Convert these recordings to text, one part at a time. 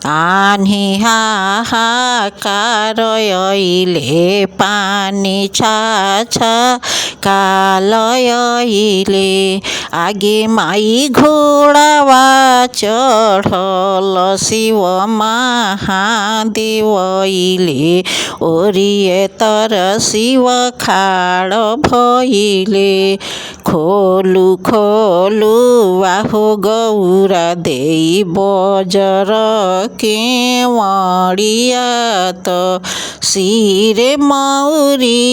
আনি হাহাকার অইলে পানি ছাছা কালয়ইলে আগে মাই ঘোড়াওয়া চঢ়ল শিব মহাদেবইলে ওরিয়ে তর শিব খাড় ভইলে খোলু খোলু আহো গৌরা দেই বজর কেওয়াড়িয়া তো শিরে মৌরি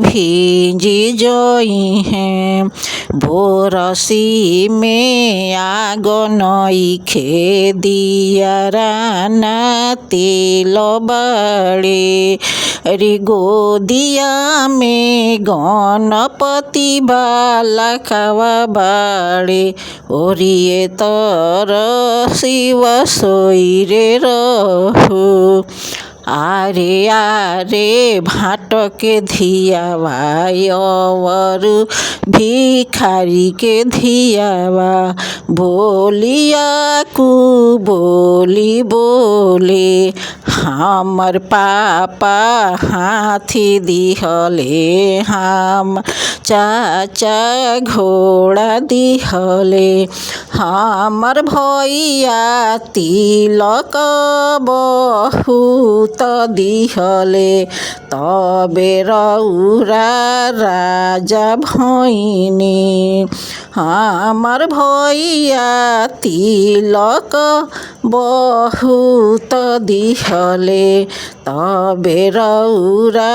ভিজি জই হ্যাঁ बोरसी में आग नइखे दियाराना तेल बड़े रे गोदिया में गणपति बाला खावा बाड़े ओरिए तर शिव सोइरे रहु आरे आरे भाटके धियावा अवरु भिखारी के धियावा बोलिया कु बोली बोले हमर पापा हाथी दिहले हम चाचा घोड़ा दिहले हमर भैया तिलक बहुत दिहले तबे रौरा राजा भैनी हमर भैया तिलक बहुत दिहले तबे रौरा